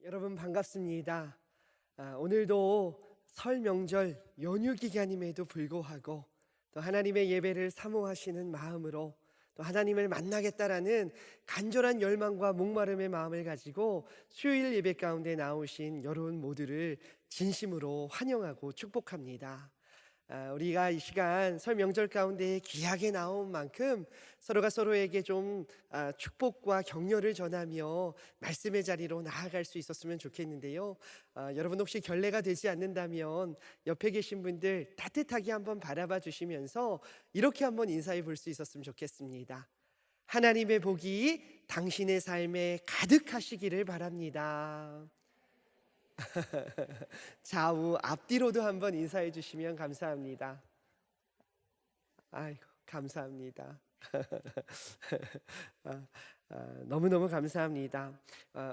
여러분 반갑습니다. 오늘도 설 명절 연휴 기간임에도 불구하고 또 하나님의 예배를 사모하시는 마음으로 또 하나님을 만나겠다라는 간절한 열망과 목마름의 마음을 가지고 수요일 예배 가운데 나오신 여러분 모두를 진심으로 환영하고 축복합니다. 우리가 이 시간 설 명절 가운데 귀하게 나온 만큼 서로가 서로에게 좀 축복과 격려를 전하며 말씀의 자리로 나아갈 수 있었으면 좋겠는데요. 여러분 혹시 결례가 되지 않는다면 옆에 계신 분들 따뜻하게 한번 바라봐 주시면서 이렇게 한번 인사해 볼 수 있었으면 좋겠습니다. 하나님의 복이 당신의 삶에 가득하시기를 바랍니다. 좌우 앞뒤로도 한번 인사해 주시면 감사합니다. 아이고 감사합니다. 너무너무 감사합니다.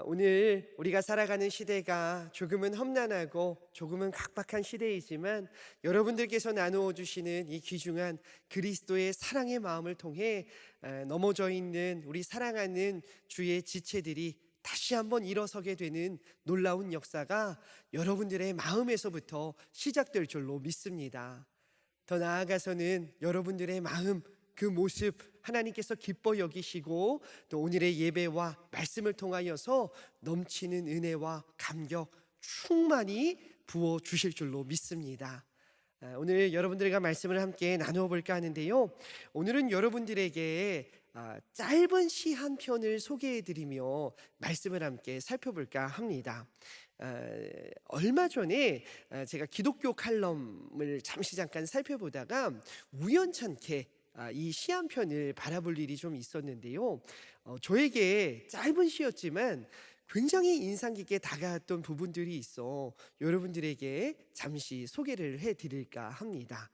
오늘 우리가 살아가는 시대가 조금은 험난하고 조금은 각박한 시대이지만 여러분들께서 나누어 주시는 이 귀중한 그리스도의 사랑의 마음을 통해 넘어져 있는 우리 사랑하는 주의 지체들이 다시 한번 일어서게 되는 놀라운 역사가 여러분들의 마음에서부터 시작될 줄로 믿습니다. 더 나아가서는 여러분들의 마음, 그 모습 하나님께서 기뻐 여기시고 또 오늘의 예배와 말씀을 통하여서 넘치는 은혜와 감격 충만히 부어 주실 줄로 믿습니다. 오늘 여러분들과 말씀을 함께 나누어 볼까 하는데요. 오늘은 여러분들에게 짧은 시 한 편을 소개해 드리며 말씀을 함께 살펴볼까 합니다. 얼마 전에 제가 기독교 칼럼을 잠깐 살펴보다가 우연찮게 이 시 한 편을 바라볼 일이 좀 있었는데요. 저에게 짧은 시였지만 굉장히 인상 깊게 다가왔던 부분들이 있어 여러분들에게 잠시 소개를 해드릴까 합니다.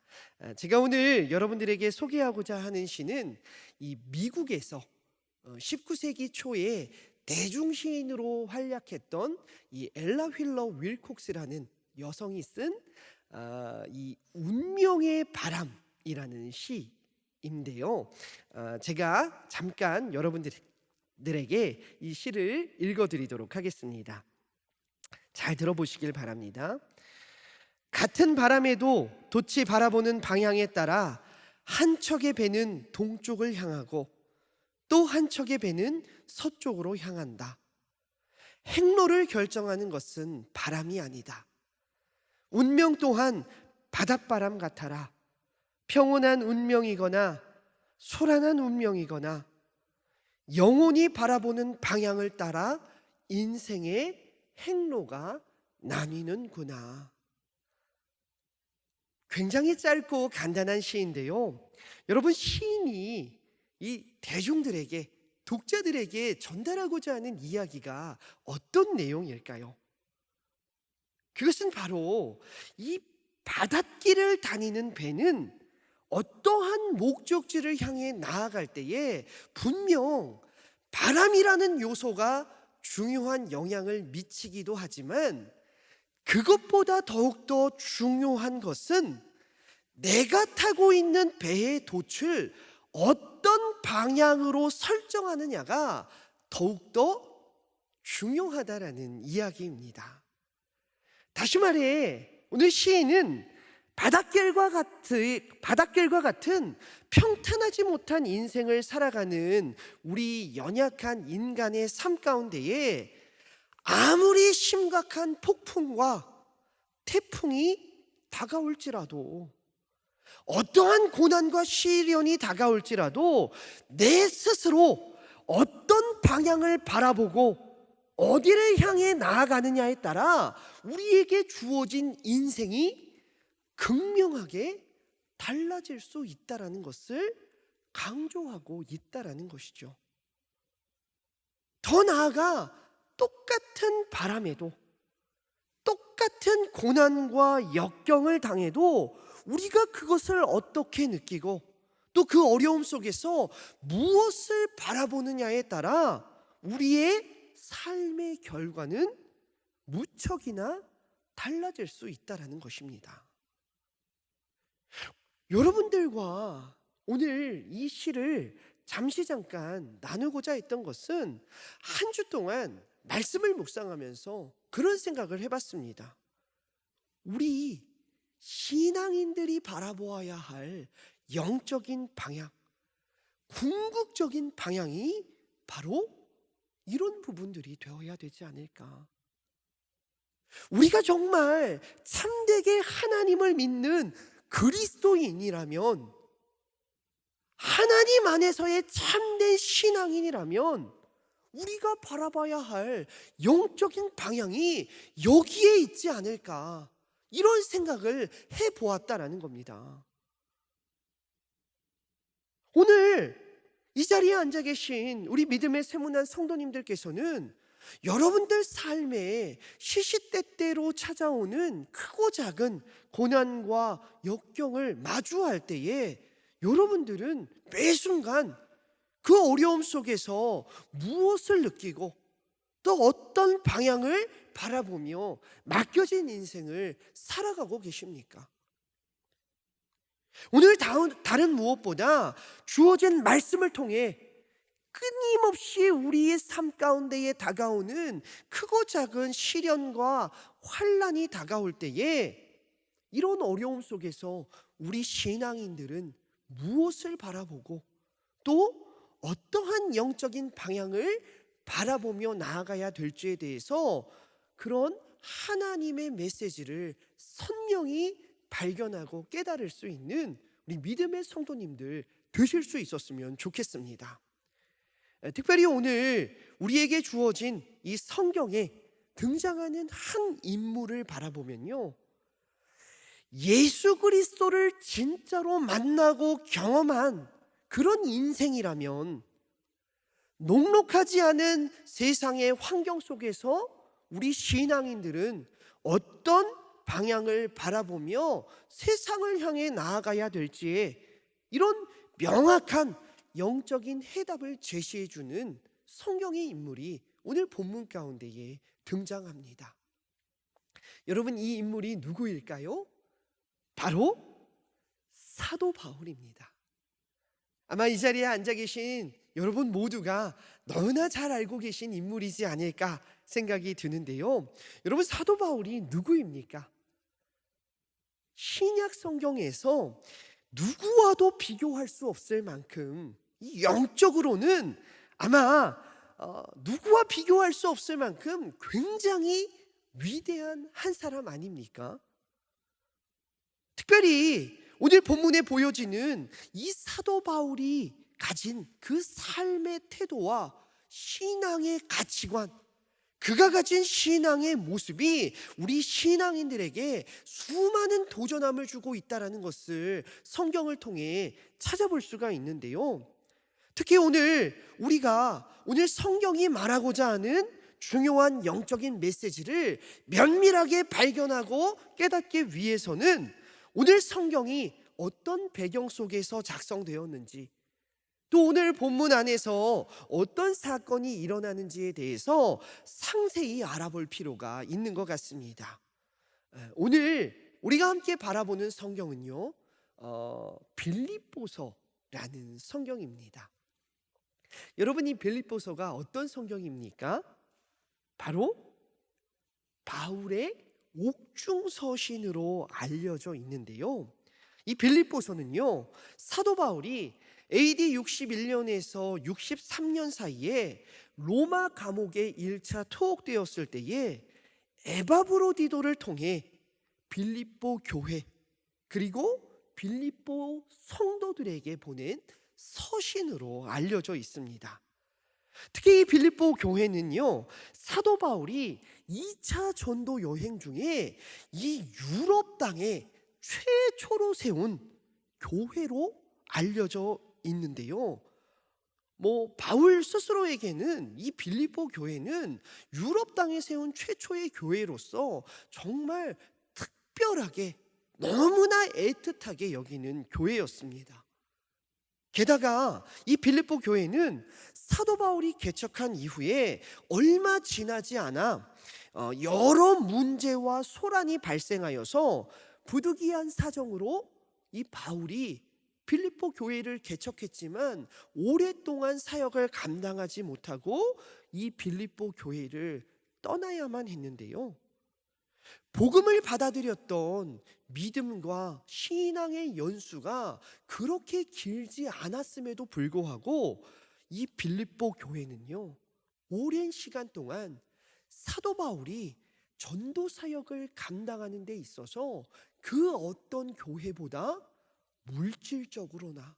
제가 오늘 여러분들에게 소개하고자 하는 시는 이 미국에서 19세기 초에 대중시인으로 활약했던 이 엘라 휠러 윌콕스라는 여성이 쓴 이 운명의 바람이라는 시인데요. 제가 잠깐 여러분들에게 이 시를 읽어드리도록 하겠습니다. 잘 들어보시길 바랍니다. 같은 바람에도 돛이 바라보는 방향에 따라 한 척의 배는 동쪽을 향하고 또 한 척의 배는 서쪽으로 향한다. 행로를 결정하는 것은 바람이 아니다. 운명 또한 바닷바람 같아라. 평온한 운명이거나 소란한 운명이거나 영원히 바라보는 방향을 따라 인생의 행로가 나뉘는구나. 굉장히 짧고 간단한 시인데요. 여러분, 시인이 이 대중들에게, 독자들에게 전달하고자 하는 이야기가 어떤 내용일까요? 그것은 바로 이 바닷길을 다니는 배는 어떠한 목적지를 향해 나아갈 때에 분명 바람이라는 요소가 중요한 영향을 미치기도 하지만 그것보다 더욱더 중요한 것은 내가 타고 있는 배의 돛을 어떤 방향으로 설정하느냐가 더욱더 중요하다라는 이야기입니다. 다시 말해 오늘 시인은 바닷길과 같은 평탄하지 못한 인생을 살아가는 우리 연약한 인간의 삶 가운데에 아무리 심각한 폭풍과 태풍이 다가올지라도 어떠한 고난과 시련이 다가올지라도 내 스스로 어떤 방향을 바라보고 어디를 향해 나아가느냐에 따라 우리에게 주어진 인생이 극명하게 달라질 수 있다라는 것을 강조하고 있다라는 것이죠. 더 나아가 똑같은 바람에도 똑같은 고난과 역경을 당해도 우리가 그것을 어떻게 느끼고 또 그 어려움 속에서 무엇을 바라보느냐에 따라 우리의 삶의 결과는 무척이나 달라질 수 있다라는 것입니다. 여러분들과 오늘 이 시를 잠깐 나누고자 했던 것은 한 주 동안 말씀을 묵상하면서 그런 생각을 해봤습니다. 우리 신앙인들이 바라보아야 할 영적인 방향, 궁극적인 방향이 바로 이런 부분들이 되어야 되지 않을까. 우리가 정말 참되게 하나님을 믿는 그리스도인이라면, 하나님 안에서의 참된 신앙인이라면 우리가 바라봐야 할 영적인 방향이 여기에 있지 않을까, 이런 생각을 해보았다라는 겁니다. 오늘 이 자리에 앉아 계신 우리 믿음의 세문안 성도님들께서는 여러분들 삶에 시시때때로 찾아오는 크고 작은 고난과 역경을 마주할 때에 여러분들은 매 순간 그 어려움 속에서 무엇을 느끼고 또 어떤 방향을 바라보며 맡겨진 인생을 살아가고 계십니까? 오늘 다른 무엇보다 주어진 말씀을 통해 끊임없이 우리의 삶 가운데에 다가오는 크고 작은 시련과 환난이 다가올 때에 이런 어려움 속에서 우리 신앙인들은 무엇을 바라보고 또 어떠한 영적인 방향을 바라보며 나아가야 될지에 대해서 그런 하나님의 메시지를 선명히 발견하고 깨달을 수 있는 우리 믿음의 성도님들 되실 수 있었으면 좋겠습니다. 특별히 오늘 우리에게 주어진 이 성경에 등장하는 한 인물을 바라보면요, 예수 그리스도를 진짜로 만나고 경험한 그런 인생이라면 녹록하지 않은 세상의 환경 속에서 우리 신앙인들은 어떤 방향을 바라보며 세상을 향해 나아가야 될지에 이런 명확한 영적인 해답을 제시해 주는 성경의 인물이 오늘 본문 가운데에 등장합니다. 여러분, 이 인물이 누구일까요? 바로 사도 바울입니다. 아마 이 자리에 앉아 계신 여러분 모두가 너무나 잘 알고 계신 인물이지 않을까 생각이 드는데요. 여러분, 사도 바울이 누구입니까? 신약 성경에서 누구와도 비교할 수 없을 만큼 이 영적으로는 아마 누구와 비교할 수 없을 만큼 굉장히 위대한 한 사람 아닙니까? 특별히 오늘 본문에 보여지는 이 사도 바울이 가진 그 삶의 태도와 신앙의 가치관, 그가 가진 신앙의 모습이 우리 신앙인들에게 수많은 도전함을 주고 있다는 것을 성경을 통해 찾아볼 수가 있는데요. 특히 우리가 오늘 성경이 말하고자 하는 중요한 영적인 메시지를 면밀하게 발견하고 깨닫기 위해서는 오늘 성경이 어떤 배경 속에서 작성되었는지, 또 오늘 본문 안에서 어떤 사건이 일어나는지에 대해서 상세히 알아볼 필요가 있는 것 같습니다. 오늘 우리가 함께 바라보는 성경은요, 빌립보서라는 성경입니다. 여러분, 이 빌립보서가 어떤 성경입니까? 바로 바울의 옥중서신으로 알려져 있는데요. 이 빌립보서는요, 사도 바울이 AD 61년에서 63년 사이에 로마 감옥에 1차 투옥되었을 때에 에바브로디도를 통해 빌립보 교회 그리고 빌립보 성도들에게 보낸 서신으로 알려져 있습니다. 특히 이 빌립보 교회는요, 사도 바울이 2차 전도 여행 중에 이 유럽 땅에 최초로 세운 교회로 알려져 있는데요. 바울 스스로에게는 이 빌립보 교회는 유럽 땅에 세운 최초의 교회로서 정말 특별하게 너무나 애틋하게 여기는 교회였습니다. 게다가 이 빌립보 교회는 사도 바울이 개척한 이후에 얼마 지나지 않아 여러 문제와 소란이 발생하여서 부득이한 사정으로 이 바울이 빌립보 교회를 개척했지만 오랫동안 사역을 감당하지 못하고 이 빌립보 교회를 떠나야만 했는데요. 복음을 받아들였던 믿음과 신앙의 연수가 그렇게 길지 않았음에도 불구하고 이 빌립보 교회는요, 오랜 시간 동안 사도 바울이 전도 사역을 감당하는 데 있어서 그 어떤 교회보다 물질적으로나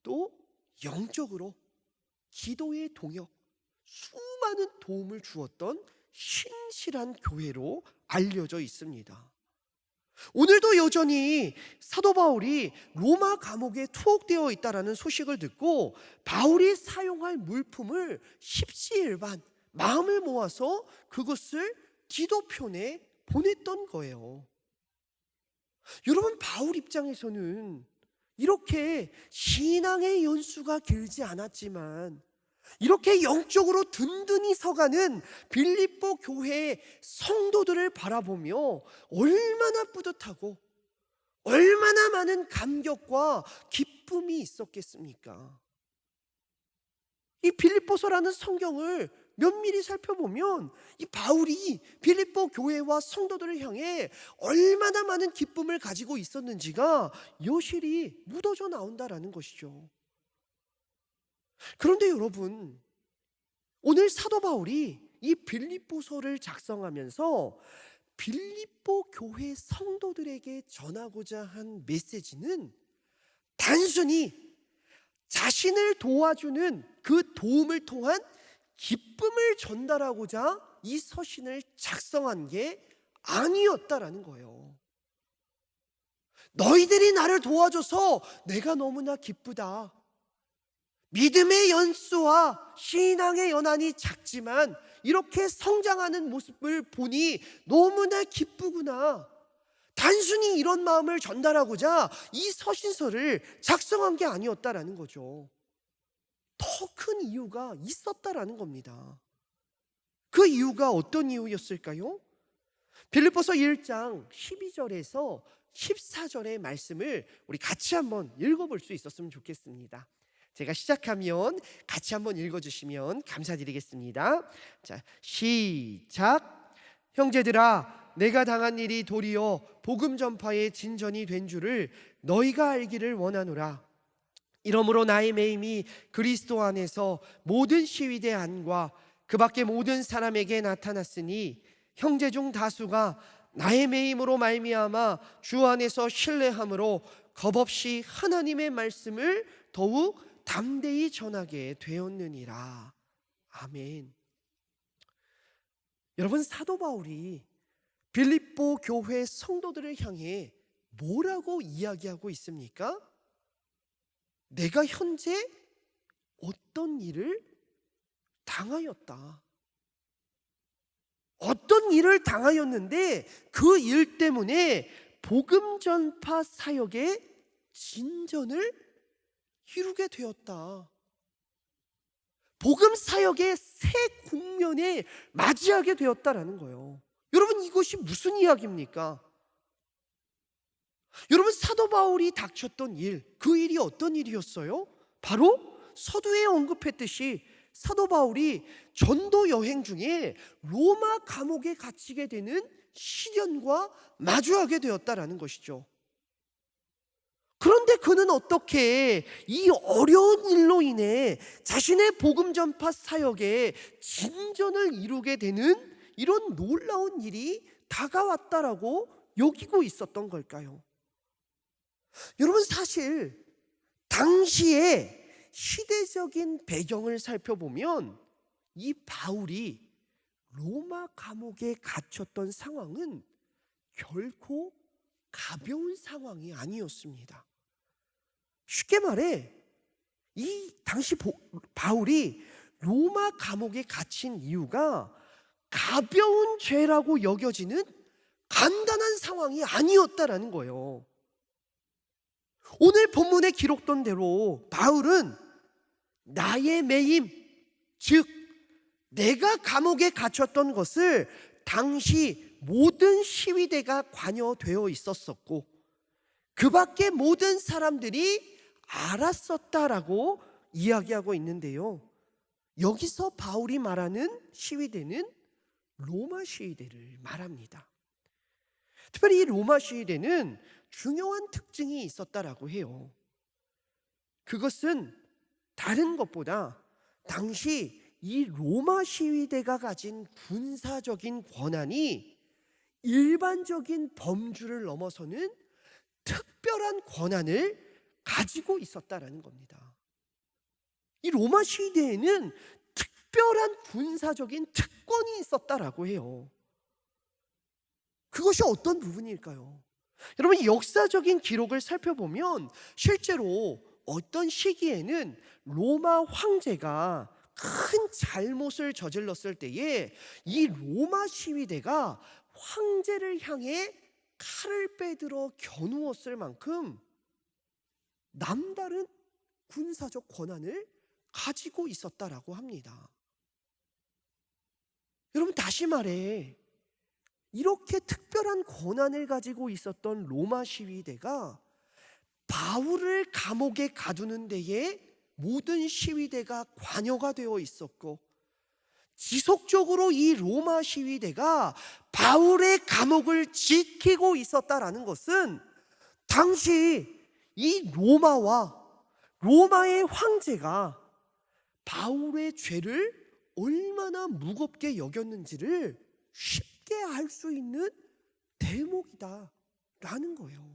또 영적으로 기도의 동역, 수많은 도움을 주었던 신실한 교회로 알려져 있습니다. 오늘도 여전히 사도 바울이 로마 감옥에 투옥되어 있다는 소식을 듣고 바울이 사용할 물품을 십시일반 마음을 모아서 그것을 기도편에 보냈던 거예요. 여러분, 바울 입장에서는 이렇게 신앙의 연수가 길지 않았지만 이렇게 영적으로 든든히 서가는 빌립보 교회의 성도들을 바라보며 얼마나 뿌듯하고 얼마나 많은 감격과 기쁨이 있었겠습니까? 이 빌립보서라는 성경을 면밀히 살펴보면 이 바울이 빌립보 교회와 성도들을 향해 얼마나 많은 기쁨을 가지고 있었는지가 여실히 묻어져 나온다라는 것이죠. 그런데 여러분, 오늘 사도 바울이 이 빌립보서를 작성하면서 빌립보 교회 성도들에게 전하고자 한 메시지는 단순히 자신을 도와주는 그 도움을 통한 기쁨을 전달하고자 이 서신을 작성한 게 아니었다라는 거예요. 너희들이 나를 도와줘서 내가 너무나 기쁘다. 믿음의 연수와 신앙의 연한이 작지만 이렇게 성장하는 모습을 보니 너무나 기쁘구나. 단순히 이런 마음을 전달하고자 이 서신서를 작성한 게 아니었다라는 거죠. 더 큰 이유가 있었다라는 겁니다. 그 이유가 어떤 이유였을까요? 빌립보서 1장 12절에서 14절의 말씀을 우리 같이 한번 읽어볼 수 있었으면 좋겠습니다. 제가 시작하면 같이 한번 읽어주시면 감사드리겠습니다. 자, 시작. 형제들아, 내가 당한 일이 도리어 복음 전파의 진전이 된 줄을 너희가 알기를 원하노라. 이러므로 나의 매임이 그리스도 안에서 모든 시위대 안과 그 밖에 모든 사람에게 나타났으니 형제 중 다수가 나의 매임으로 말미암아 주 안에서 신뢰함으로 겁없이 하나님의 말씀을 더욱 담대히 전하게 되었느니라. 아멘. 여러분, 사도 바울이 빌립보 교회 성도들을 향해 뭐라고 이야기하고 있습니까? 내가 현재 어떤 일을 당하였다. 어떤 일을 당하였는데 그 일 때문에 복음 전파 사역의 진전을 이루게 되었다. 복음 사역의 새 국면에 맞이하게 되었다라는 거예요. 여러분, 이것이 무슨 이야기입니까? 여러분, 사도 바울이 닥쳤던 일, 그 일이 어떤 일이었어요? 바로 서두에 언급했듯이 사도 바울이 전도 여행 중에 로마 감옥에 갇히게 되는 시련과 마주하게 되었다라는 것이죠. 그런데 그는 어떻게 이 어려운 일로 인해 자신의 복음 전파 사역에 진전을 이루게 되는 이런 놀라운 일이 다가왔다라고 여기고 있었던 걸까요? 여러분, 사실 당시의 시대적인 배경을 살펴보면 이 바울이 로마 감옥에 갇혔던 상황은 결코 가벼운 상황이 아니었습니다. 쉽게 말해 이 당시 바울이 로마 감옥에 갇힌 이유가 가벼운 죄라고 여겨지는 간단한 상황이 아니었다라는 거예요. 오늘 본문에 기록된 대로 바울은 나의 매임, 즉 내가 감옥에 갇혔던 것을 당시 모든 시위대가 관여되어 있었었고 그 밖에 모든 사람들이 알았었다라고 이야기하고 있는데요. 여기서 바울이 말하는 시위대는 로마 시위대를 말합니다. 특별히 이 로마 시위대는 중요한 특징이 있었다라고 해요. 그것은 다른 것보다 당시 이 로마 시위대가 가진 군사적인 권한이 일반적인 범주를 넘어서는 특별한 권한을 가지고 있었다라는 겁니다. 이 로마 시대에는 특별한 군사적인 특권이 있었다라고 해요. 그것이 어떤 부분일까요? 여러분, 역사적인 기록을 살펴보면 실제로 어떤 시기에는 로마 황제가 큰 잘못을 저질렀을 때에 이 로마 시위대가 황제를 향해 칼을 빼들어 겨누었을 만큼 남다른 군사적 권한을 가지고 있었다라고 합니다. 여러분, 다시 말해 이렇게 특별한 권한을 가지고 있었던 로마 시위대가 바울을 감옥에 가두는 데에 모든 시위대가 관여가 되어 있었고, 지속적으로 이 로마 시위대가 바울의 감옥을 지키고 있었다라는 것은 당시 이 로마의 황제가 바울의 죄를 얼마나 무겁게 여겼는지를 쉽게 알 수 있는 대목이다라는 거예요.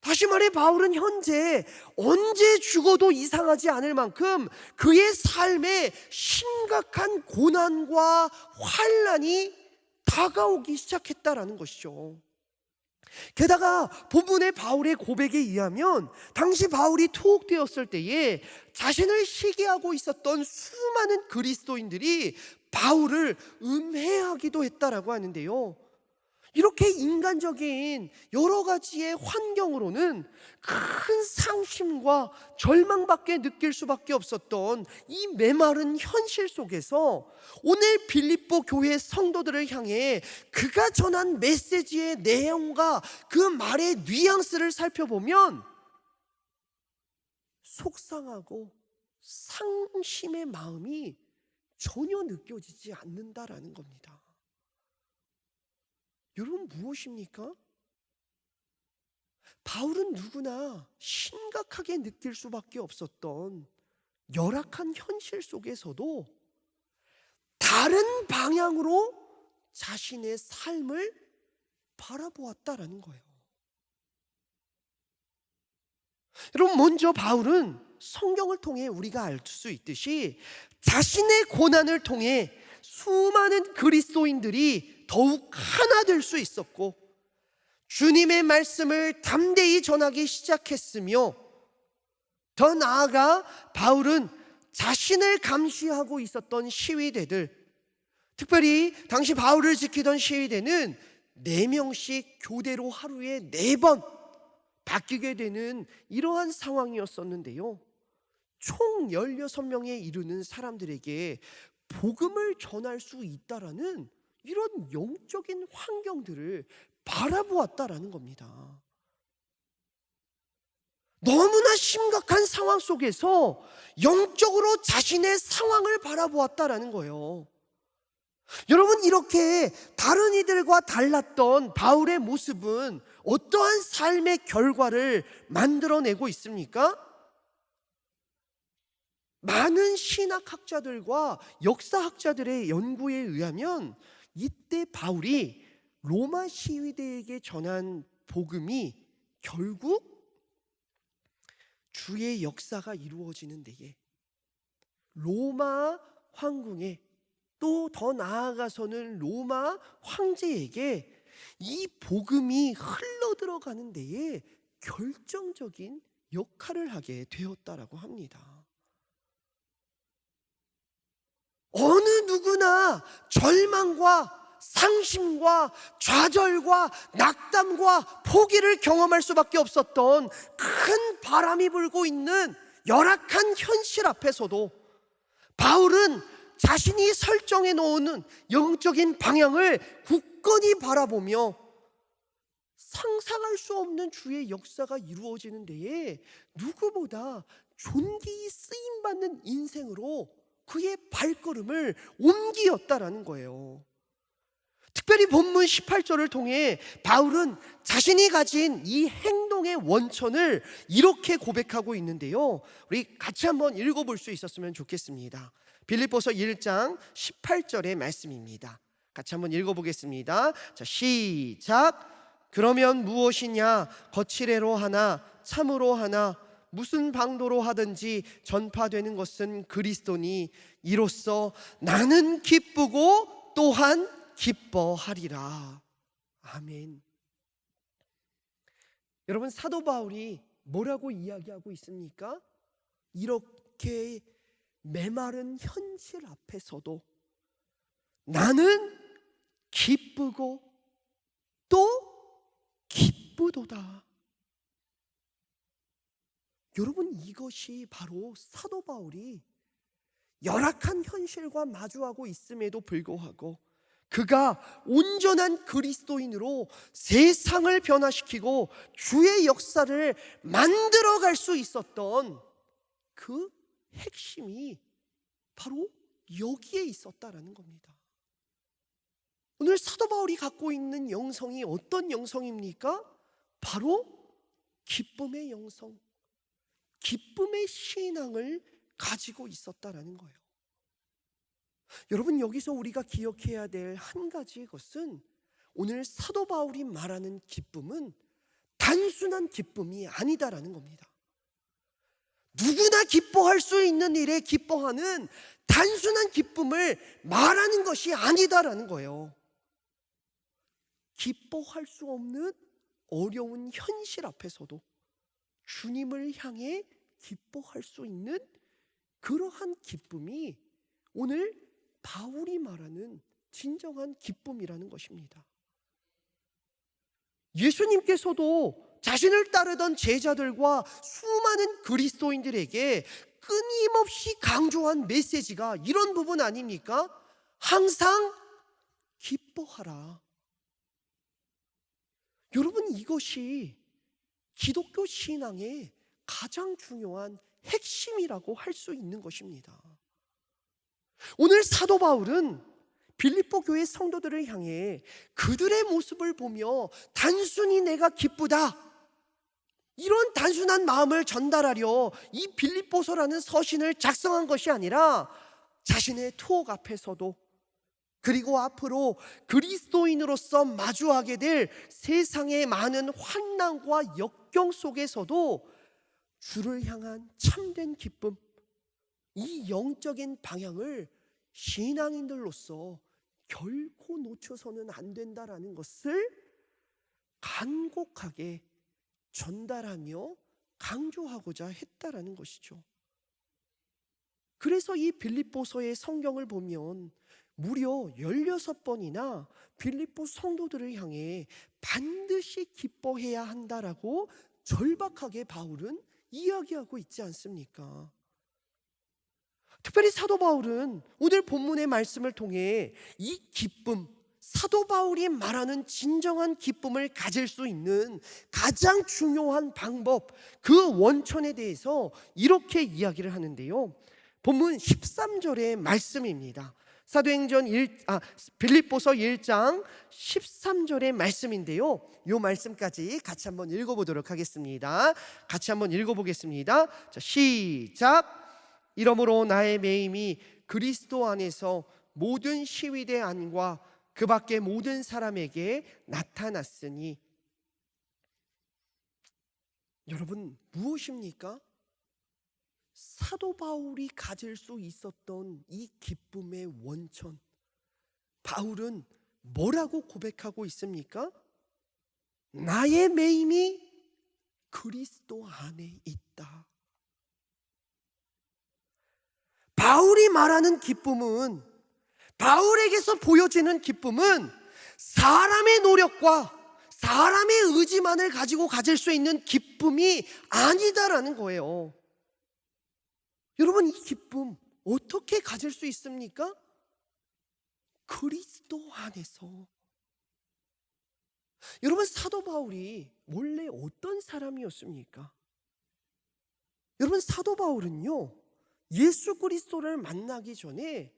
다시 말해 바울은 현재 언제 죽어도 이상하지 않을 만큼 그의 삶에 심각한 고난과 환난이 다가오기 시작했다라는 것이죠. 게다가 본문의 바울의 고백에 의하면 당시 바울이 투옥되었을 때에 자신을 시기하고 있었던 수많은 그리스도인들이 바울을 음해하기도 했다라고 하는데요, 이렇게 인간적인 여러 가지의 환경으로는 큰 상심과 절망밖에 느낄 수밖에 없었던 이 메마른 현실 속에서 오늘 빌립보 교회 성도들을 향해 그가 전한 메시지의 내용과 그 말의 뉘앙스를 살펴보면 속상하고 상심의 마음이 전혀 느껴지지 않는다라는 겁니다. 여러분, 무엇입니까? 바울은 누구나 심각하게 느낄 수밖에 없었던 열악한 현실 속에서도 다른 방향으로 자신의 삶을 바라보았다라는 거예요. 여러분, 먼저 바울은 성경을 통해 우리가 알 수 있듯이 자신의 고난을 통해 수많은 그리스도인들이 더욱 하나 될 수 있었고 주님의 말씀을 담대히 전하기 시작했으며, 더 나아가 바울은 자신을 감시하고 있었던 시위대들, 특별히 당시 바울을 지키던 시위대는 4명씩 교대로 하루에 4번 바뀌게 되는 이러한 상황이었었는데요, 총 16명에 이르는 사람들에게 복음을 전할 수 있다라는 이런 영적인 환경들을 바라보았다라는 겁니다. 너무나 심각한 상황 속에서 영적으로 자신의 상황을 바라보았다라는 거예요. 여러분, 이렇게 다른 이들과 달랐던 바울의 모습은 어떠한 삶의 결과를 만들어내고 있습니까? 많은 신학학자들과 역사학자들의 연구에 의하면 이때 바울이 로마 시위대에게 전한 복음이 결국 주의 역사가 이루어지는 데에, 로마 황궁에, 또 더 나아가서는 로마 황제에게 이 복음이 흘러 들어가는 데에 결정적인 역할을 하게 되었다라고 합니다. 어느 누구나 절망과 상심과 좌절과 낙담과 포기를 경험할 수밖에 없었던 큰 바람이 불고 있는 열악한 현실 앞에서도 바울은 자신이 설정해 놓은 영적인 방향을 굳건히 바라보며 상상할 수 없는 주의 역사가 이루어지는 데에 누구보다 존귀히 쓰임받는 인생으로 그의 발걸음을 옮기었다라는 거예요. 특별히 본문 18절을 통해 바울은 자신이 가진 이 행동의 원천을 이렇게 고백하고 있는데요, 우리 같이 한번 읽어볼 수 있었으면 좋겠습니다. 빌립보서 1장 18절의 말씀입니다. 같이 한번 읽어보겠습니다. 자, 시작. 그러면 무엇이냐? 거칠애로 하나 참으로 하나 무슨 방도로 하든지 전파되는 것은 그리스도니 이로써 나는 기쁘고 또한 기뻐하리라. 아멘. 여러분, 사도 바울이 뭐라고 이야기하고 있습니까? 이렇게 메마른 현실 앞에서도 나는 기쁘고 또 기쁘도다. 여러분, 이것이 바로 사도 바울이 열악한 현실과 마주하고 있음에도 불구하고 그가 온전한 그리스도인으로 세상을 변화시키고 주의 역사를 만들어갈 수 있었던 그 핵심이 바로 여기에 있었다라는 겁니다. 오늘 사도 바울이 갖고 있는 영성이 어떤 영성입니까? 바로 기쁨의 영성, 기쁨의 신앙을 가지고 있었다라는 거예요. 여러분, 여기서 우리가 기억해야 될 한 가지 것은 오늘 사도 바울이 말하는 기쁨은 단순한 기쁨이 아니다라는 겁니다. 누구나 기뻐할 수 있는 일에 기뻐하는 단순한 기쁨을 말하는 것이 아니다라는 거예요. 기뻐할 수 없는 어려운 현실 앞에서도 주님을 향해 기뻐할 수 있는 그러한 기쁨이 오늘 바울이 말하는 진정한 기쁨이라는 것입니다. 예수님께서도 자신을 따르던 제자들과 수많은 그리스도인들에게 끊임없이 강조한 메시지가 이런 부분 아닙니까? 항상 기뻐하라. 여러분, 이것이 기독교 신앙의 가장 중요한 핵심이라고 할 수 있는 것입니다. 오늘 사도 바울은 빌립보 교회 성도들을 향해 그들의 모습을 보며 단순히 내가 기쁘다, 이런 단순한 마음을 전달하려 이 빌립보서라는 서신을 작성한 것이 아니라 자신의 투옥 앞에서도, 그리고 앞으로 그리스도인으로서 마주하게 될 세상의 많은 환난과 역경 속에서도 주를 향한 참된 기쁨, 이 영적인 방향을 신앙인들로서 결코 놓쳐서는 안 된다라는 것을 간곡하게 전달하며 강조하고자 했다라는 것이죠. 그래서 이 빌립보서의 성경을 보면 무려 16번이나 빌립보 성도들을 향해 반드시 기뻐해야 한다라고 절박하게 바울은 이야기하고 있지 않습니까? 특별히 사도 바울은 오늘 본문의 말씀을 통해 이 기쁨, 사도 바울이 말하는 진정한 기쁨을 가질 수 있는 가장 중요한 방법, 그 원천에 대해서 이렇게 이야기를 하는데요, 본문 13절의 말씀입니다. 빌립보서 1장 13절의 말씀인데요, 이 말씀까지 같이 한번 읽어보도록 하겠습니다. 같이 한번 읽어보겠습니다. 자, 시작. 이러므로 나의 매임이 그리스도 안에서 모든 시위대 안과 그 밖의 모든 사람에게 나타났으니. 여러분, 무엇입니까? 사도 바울이 가질 수 있었던 이 기쁨의 원천, 바울은 뭐라고 고백하고 있습니까? 나의 매임이 그리스도 안에 있다. 바울이 말하는 기쁨은, 바울에게서 보여지는 기쁨은 사람의 노력과 사람의 의지만을 가지고 가질 수 있는 기쁨이 아니다라는 거예요. 여러분, 이 기쁨 어떻게 가질 수 있습니까? 그리스도 안에서. 여러분, 사도 바울이 원래 어떤 사람이었습니까? 여러분, 사도 바울은요, 예수 그리스도를 만나기 전에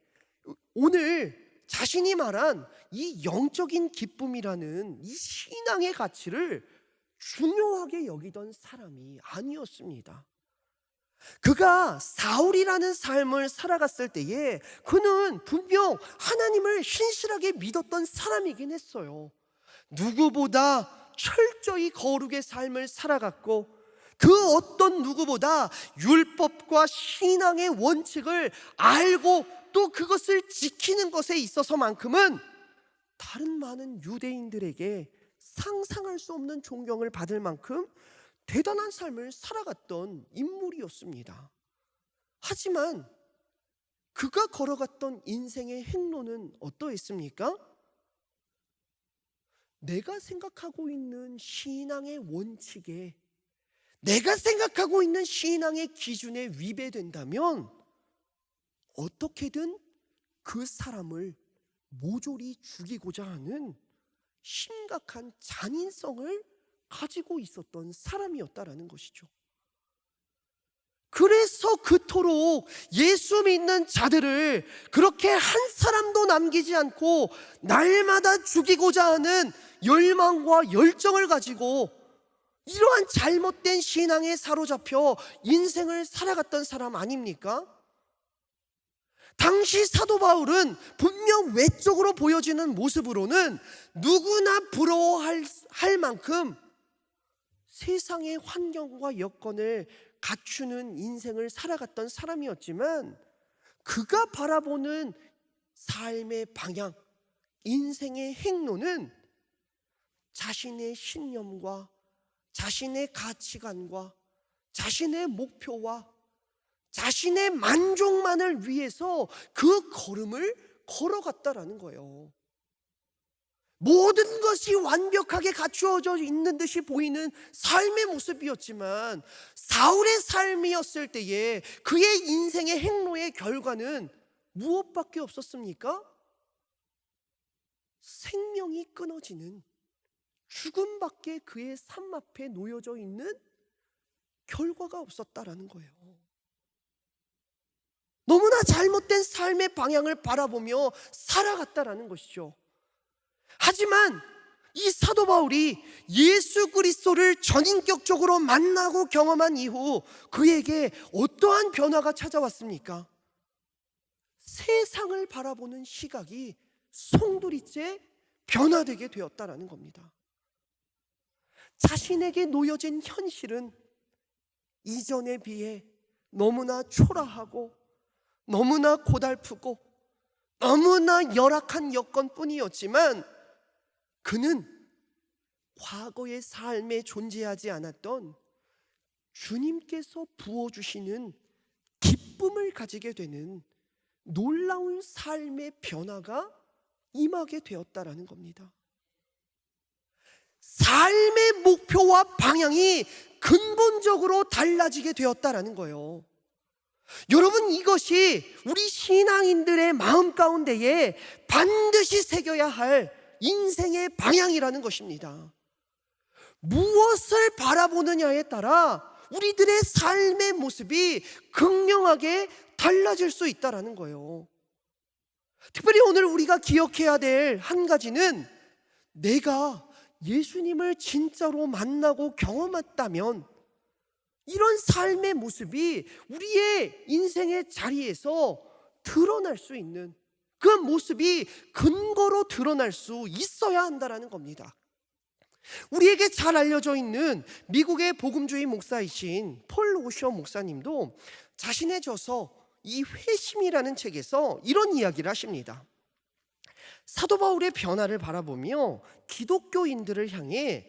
오늘 자신이 말한 이 영적인 기쁨이라는 이 신앙의 가치를 중요하게 여기던 사람이 아니었습니다. 그가 사울이라는 삶을 살아갔을 때에 그는 분명 하나님을 신실하게 믿었던 사람이긴 했어요. 누구보다 철저히 거룩의 삶을 살아갔고, 그 어떤 누구보다 율법과 신앙의 원칙을 알고 또 그것을 지키는 것에 있어서만큼은 다른 많은 유대인들에게 상상할 수 없는 존경을 받을 만큼 대단한 삶을 살아갔던 인물이었습니다. 하지만 그가 걸어갔던 인생의 행로는 어떠했습니까? 내가 생각하고 있는 신앙의 원칙에, 내가 생각하고 있는 신앙의 기준에 위배된다면 어떻게든 그 사람을 모조리 죽이고자 하는 심각한 잔인성을 가지고 있었던 사람이었다라는 것이죠. 그래서 그토록 예수 믿는 자들을 그렇게 한 사람도 남기지 않고 날마다 죽이고자 하는 열망과 열정을 가지고 이러한 잘못된 신앙에 사로잡혀 인생을 살아갔던 사람 아닙니까? 당시 사도 바울은 분명 외적으로 보여지는 모습으로는 누구나 부러워할 만큼 세상의 환경과 여건을 갖추는 인생을 살아갔던 사람이었지만, 그가 바라보는 삶의 방향, 인생의 행로는 자신의 신념과 자신의 가치관과 자신의 목표와 자신의 만족만을 위해서 그 걸음을 걸어갔다라는 거예요. 모든 것이 완벽하게 갖추어져 있는 듯이 보이는 삶의 모습이었지만, 사울의 삶이었을 때에 그의 인생의 행로의 결과는 무엇밖에 없었습니까? 생명이 끊어지는, 죽음밖에 그의 삶 앞에 놓여져 있는 결과가 없었다라는 거예요. 너무나 잘못된 삶의 방향을 바라보며 살아갔다라는 것이죠. 하지만 이 사도 바울이 예수 그리스도를 전인격적으로 만나고 경험한 이후 그에게 어떠한 변화가 찾아왔습니까? 세상을 바라보는 시각이 송두리째 변화되게 되었다라는 겁니다. 자신에게 놓여진 현실은 이전에 비해 너무나 초라하고 너무나 고달프고 너무나 열악한 여건뿐이었지만, 그는 과거의 삶에 존재하지 않았던 주님께서 부어주시는 기쁨을 가지게 되는 놀라운 삶의 변화가 임하게 되었다라는 겁니다. 삶의 목표와 방향이 근본적으로 달라지게 되었다라는 거예요. 여러분, 이것이 우리 신앙인들의 마음 가운데에 반드시 새겨야 할 인생의 방향이라는 것입니다. 무엇을 바라보느냐에 따라 우리들의 삶의 모습이 극명하게 달라질 수 있다는 거예요. 특별히 오늘 우리가 기억해야 될 한 가지는, 내가 예수님을 진짜로 만나고 경험했다면 이런 삶의 모습이 우리의 인생의 자리에서 드러날 수 있는, 그 모습이 근거로 드러날 수 있어야 한다는 겁니다. 우리에게 잘 알려져 있는 미국의 복음주의 목사이신 폴 오셔 목사님도 자신의 저서 이 회심이라는 책에서 이런 이야기를 하십니다. 사도 바울의 변화를 바라보며 기독교인들을 향해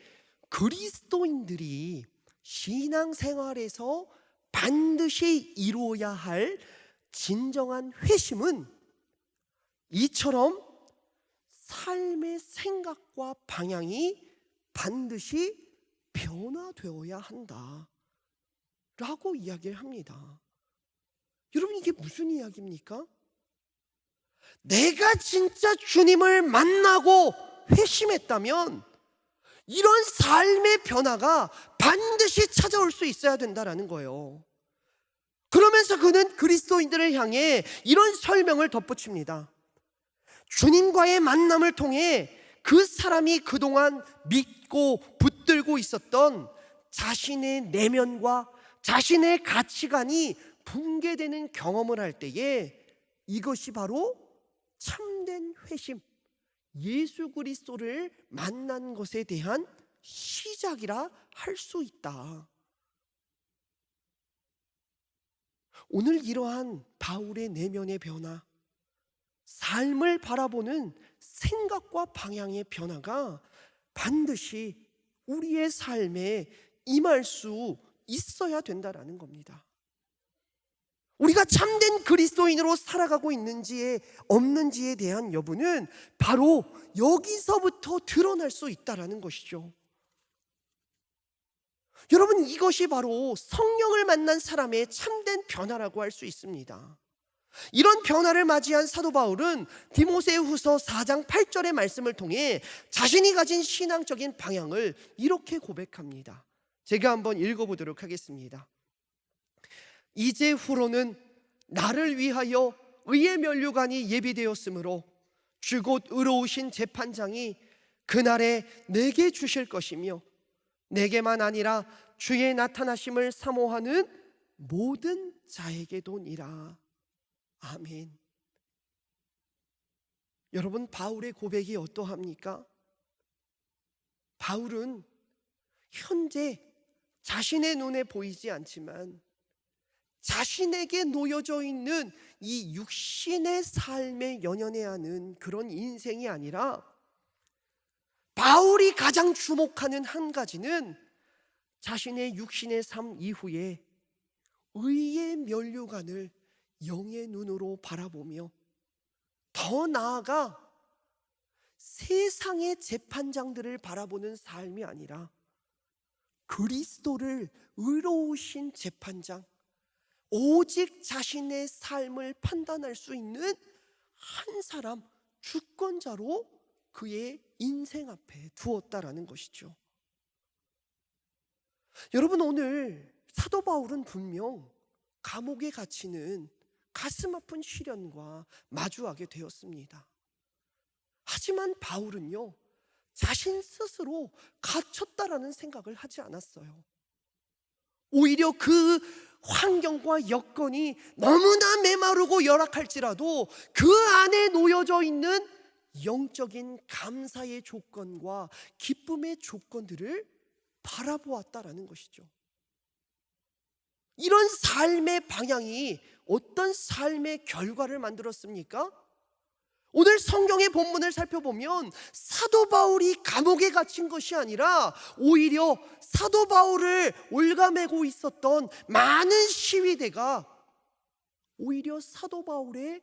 그리스도인들이 신앙생활에서 반드시 이루어야 할 진정한 회심은 이처럼 삶의 생각과 방향이 반드시 변화되어야 한다 라고 이야기를 합니다. 여러분, 이게 무슨 이야기입니까? 내가 진짜 주님을 만나고 회심했다면 이런 삶의 변화가 반드시 찾아올 수 있어야 된다는 거예요. 그러면서 그는 그리스도인들을 향해 이런 설명을 덧붙입니다. 주님과의 만남을 통해 그 사람이 그동안 믿고 붙들고 있었던 자신의 내면과 자신의 가치관이 붕괴되는 경험을 할 때에 이것이 바로 참된 회심, 예수 그리스도를 만난 것에 대한 시작이라 할 수 있다. 오늘 이러한 바울의 내면의 변화, 삶을 바라보는 생각과 방향의 변화가 반드시 우리의 삶에 임할 수 있어야 된다라는 겁니다. 우리가 참된 그리스도인으로 살아가고 있는지에 없는지에 대한 여부는 바로 여기서부터 드러날 수 있다라는 것이죠. 여러분, 이것이 바로 성령을 만난 사람의 참된 변화라고 할 수 있습니다. 이런 변화를 맞이한 사도 바울은 디모데후서 4장 8절의 말씀을 통해 자신이 가진 신앙적인 방향을 이렇게 고백합니다. 제가 한번 읽어보도록 하겠습니다. 이제후로는 나를 위하여 의의 면류관이 예비되었으므로 주 곧 의로우신 재판장이 그날에 내게 주실 것이며 내게만 아니라 주의 나타나심을 사모하는 모든 자에게도니라. 아멘. 여러분, 바울의 고백이 어떠합니까? 바울은 현재 자신의 눈에 보이지 않지만 자신에게 놓여져 있는 이 육신의 삶에 연연해야 하는 그런 인생이 아니라, 바울이 가장 주목하는 한 가지는 자신의 육신의 삶 이후에 의의 면류관을 영의 눈으로 바라보며, 더 나아가 세상의 재판장들을 바라보는 삶이 아니라 그리스도를 의로우신 재판장, 오직 자신의 삶을 판단할 수 있는 한 사람, 주권자로 그의 인생 앞에 두었다라는 것이죠. 여러분, 오늘 사도 바울은 분명 감옥에 갇히는 가슴 아픈 시련과 마주하게 되었습니다. 하지만 바울은요, 자신 스스로 갇혔다라는 생각을 하지 않았어요. 오히려 그 환경과 여건이 너무나 메마르고 열악할지라도 그 안에 놓여져 있는 영적인 감사의 조건과 기쁨의 조건들을 바라보았다라는 것이죠. 이런 삶의 방향이 어떤 삶의 결과를 만들었습니까? 오늘 성경의 본문을 살펴보면 사도 바울이 감옥에 갇힌 것이 아니라 오히려 사도 바울을 올가매고 있었던 많은 시위대가 오히려 사도 바울의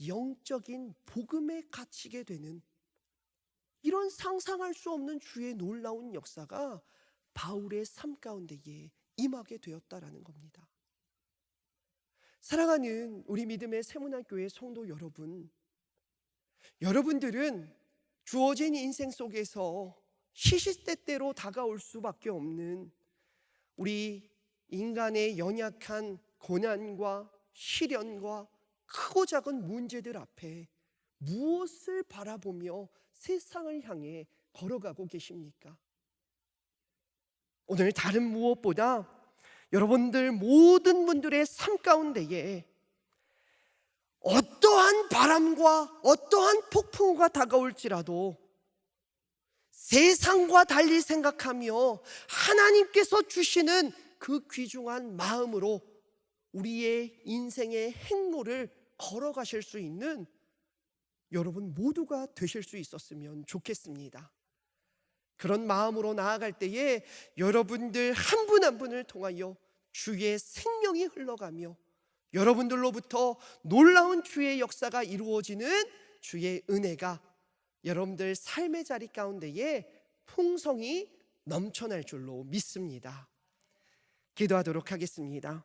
영적인 복음에 갇히게 되는, 이런 상상할 수 없는 주의 놀라운 역사가 바울의 삶 가운데에 임하게 되었다라는 겁니다. 사랑하는 우리 믿음의 세문안교회 성도 여러분, 여러분들은 주어진 인생 속에서 시시때때로 다가올 수밖에 없는 우리 인간의 연약한 고난과 시련과 크고 작은 문제들 앞에 무엇을 바라보며 세상을 향해 걸어가고 계십니까? 오늘 다른 무엇보다 여러분들 모든 분들의 삶 가운데에 어떠한 바람과 어떠한 폭풍우가 다가올지라도 세상과 달리 생각하며 하나님께서 주시는 그 귀중한 마음으로 우리의 인생의 행로를 걸어가실 수 있는 여러분 모두가 되실 수 있었으면 좋겠습니다. 그런 마음으로 나아갈 때에 여러분들 한 분 한 분을 통하여 주의 생명이 흘러가며 여러분들로부터 놀라운 주의 역사가 이루어지는 주의 은혜가 여러분들 삶의 자리 가운데에 풍성이 넘쳐날 줄로 믿습니다. 기도하도록 하겠습니다.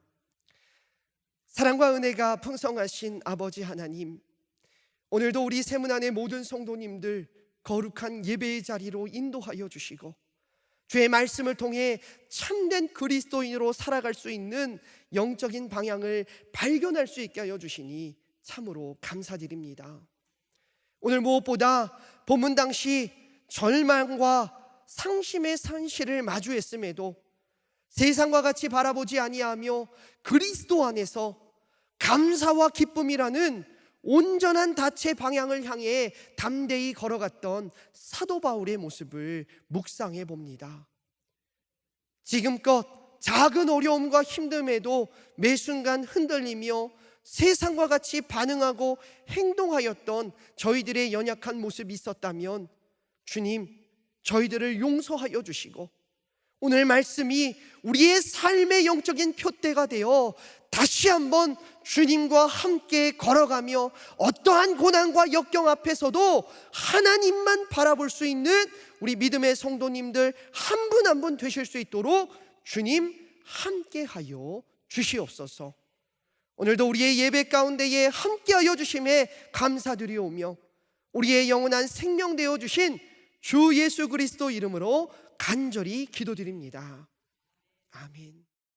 사랑과 은혜가 풍성하신 아버지 하나님, 오늘도 우리 세문안의 모든 성도님들 거룩한 예배의 자리로 인도하여 주시고 주의 말씀을 통해 참된 그리스도인으로 살아갈 수 있는 영적인 방향을 발견할 수 있게 하여 주시니 참으로 감사드립니다. 오늘 무엇보다 본문 당시 절망과 상심의 산시를 마주했음에도 세상과 같이 바라보지 아니하며 그리스도 안에서 감사와 기쁨이라는 온전한 닻의 방향을 향해 담대히 걸어갔던 사도 바울의 모습을 묵상해 봅니다. 지금껏 작은 어려움과 힘듦에도 매 순간 흔들리며 세상과 같이 반응하고 행동하였던 저희들의 연약한 모습이 있었다면 주님, 저희들을 용서하여 주시고 오늘 말씀이 우리의 삶의 영적인 표대가 되어 다시 한번 주님과 함께 걸어가며 어떠한 고난과 역경 앞에서도 하나님만 바라볼 수 있는 우리 믿음의 성도님들 한 분 한 분 되실 수 있도록 주님 함께하여 주시옵소서. 오늘도 우리의 예배 가운데에 함께하여 주심에 감사드리오며 우리의 영원한 생명 되어 주신 주 예수 그리스도 이름으로 간절히 기도드립니다. 아멘.